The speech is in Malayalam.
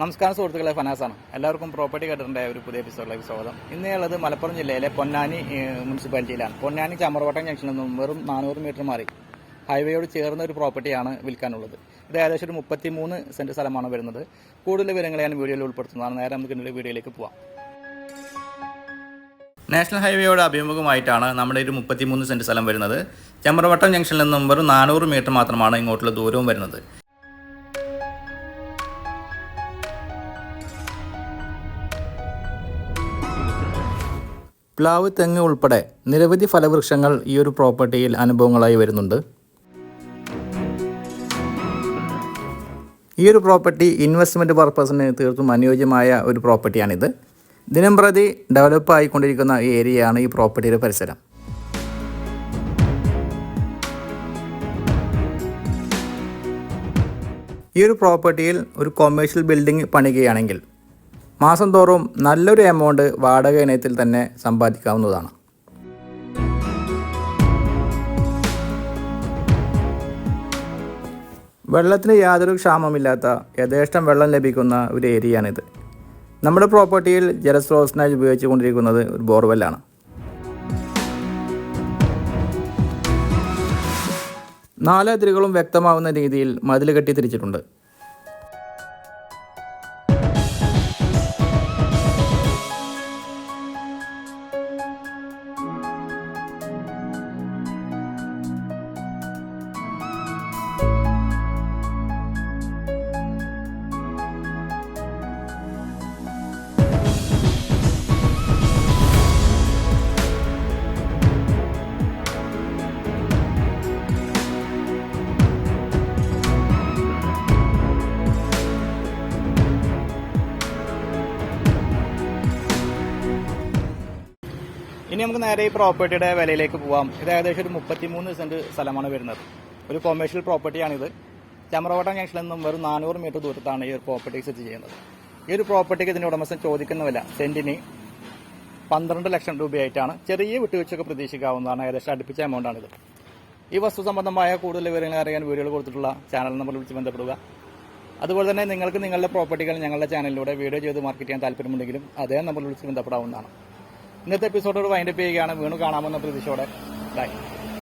നമസ്കാരം സുഹൃത്തുക്കളെ, ഫനാസാണ്. എല്ലാവർക്കും പ്രോപ്പർട്ടി കണ്ടിട്ടുണ്ട് ഒരു പുതിയ എപ്പിസോഡിലേക്ക് സ്വാഗതം. ഇന്നുള്ളത് മലപ്പുറം ജില്ലയിലെ പൊന്നാനി മുനിസിപ്പാലിറ്റിയിലാണ്. പൊന്നാനി ചമറവട്ടം ജംഗ്ഷനിൽ നിന്നും വെറും 400 മീറ്റർ മാറി ഹൈവേയോട് ചേർന്ന ഒരു പ്രോപ്പർട്ടിയാണ് വിൽക്കാനുള്ളത്. ഇത് ഏകദേശം ഒരു 33 സെന്റ് സ്ഥലമാണ് വരുന്നത്. കൂടുതൽ വിവരങ്ങൾ ഞാൻ വീഡിയോയിൽ ഉൾപ്പെടുത്തുന്നതാണ്. നേരെ നമുക്ക് ഇന്നലെ വീഡിയോയിലേക്ക് പോവാം. നാഷണൽ ഹൈവേയോട് അഭിമുഖമായിട്ടാണ് നമ്മുടെ ഒരു 33 സെന്റ് സ്ഥലം വരുന്നത്. ചമറവട്ടം ജംഗ്ഷനിൽ നിന്നും വെറും 400 മീറ്റർ മാത്രമാണ് ഇങ്ങോട്ടുള്ള ദൂരവും വരുന്നത്. പ്ലാവ്, തെങ്ങ് ഉൾപ്പെടെ നിരവധി ഫലവൃക്ഷങ്ങൾ ഈ ഒരു പ്രോപ്പർട്ടിയിൽ അനുഭവങ്ങളായി വരുന്നുണ്ട്. ഈ ഒരു പ്രോപ്പർട്ടി ഇൻവെസ്റ്റ്മെൻറ്റ് പർപ്പസിന് തീർത്തും അനുയോജ്യമായ ഒരു പ്രോപ്പർട്ടിയാണിത്. ദിനംപ്രതി ഡെവലപ്പ് ആയിക്കൊണ്ടിരിക്കുന്ന ഈ ഏരിയയാണ് ഈ പ്രോപ്പർട്ടിയുടെ പരിസരം. ഈ ഒരു പ്രോപ്പർട്ടിയിൽ ഒരു കൊമേഴ്ഷ്യൽ ബിൽഡിംഗ് പണിയുകയാണെങ്കിൽ മാസം തോറും നല്ലൊരു എമൗണ്ട് വാടക ഇനത്തിൽ തന്നെ സമ്പാദിക്കാവുന്നതാണ്. വെള്ളത്തിന് യാതൊരു ക്ഷാമമില്ലാത്ത യഥേഷ്ടം വെള്ളം ലഭിക്കുന്ന ഒരു ഏരിയയാണിത്. നമ്മുടെ പ്രോപ്പർട്ടിയിൽ ജലസ്രോതസ്സിനായി ഉപയോഗിച്ചു കൊണ്ടിരിക്കുന്നത് ഒരു ബോർവെല്ലാണ്. നാല് അതിരുകളും വ്യക്തമാവുന്ന രീതിയിൽ മതിൽ കെട്ടി തിരിച്ചിട്ടുണ്ട്. ഇനി നമുക്ക് നേരെ ഈ പ്രോപ്പർട്ടിയുടെ വിലയിലേക്ക് പോവാം. ഇത് ഏകദേശം ഒരു 33 സെന്റ് സ്ഥലമാണ് വരുന്നത്. ഒരു കൊമേഴ്ഷ്യൽ പ്രോപ്പർട്ടിയാണിത്. ചമറവട്ടം ജംഗ്ഷനിൽ നിന്നും വെറും 400 മീറ്റർ ദൂരത്താണ് ഈ ഒരു പ്രോപ്പർട്ടി സ്ഥിതി ചെയ്യുന്നത്. ഈ ഒരു പ്രോപ്പർട്ടിക്ക് ഇതിന്റെ ഉടമസ്ഥൻ ചോദിക്കുന്ന വില സെന്റിന് 12 ലക്ഷം രൂപയായിട്ടാണ്. ചെറിയ വിട്ടുവീഴ്ചയൊക്കെ പ്രതീക്ഷിക്കാവുന്നതാണ്. ഏകദേശം അടുപ്പിച്ച എമൗണ്ടാണിത്. ഈ വസ്തു സംബന്ധമായ കൂടുതൽ വിവരങ്ങൾ അറിയാൻ വീഡിയോയിൽ കൊടുത്തിട്ടുള്ള ചാനൽ നമ്പർ വിളിച്ച് ബന്ധപ്പെടുക. അതുപോലെ തന്നെ നിങ്ങൾക്ക് നിങ്ങളുടെ പ്രോപ്പർട്ടികൾ ഞങ്ങളുടെ ചാനലിലൂടെ വീഡിയോ ചെയ്ത് മാർക്കറ്റ് ചെയ്യാൻ താല്പര്യമുണ്ടെങ്കിലും അതേ നമ്പർ വിളിച്ച് ബന്ധപ്പെടാവുന്നതാണ്. ഇന്നത്തെ എപ്പിസോഡോട് വൈൻഡപ്പ് ചെയ്യുകയാണ്. വീണ്ടും കാണാമെന്ന പ്രതീക്ഷയോടെ ബൈ.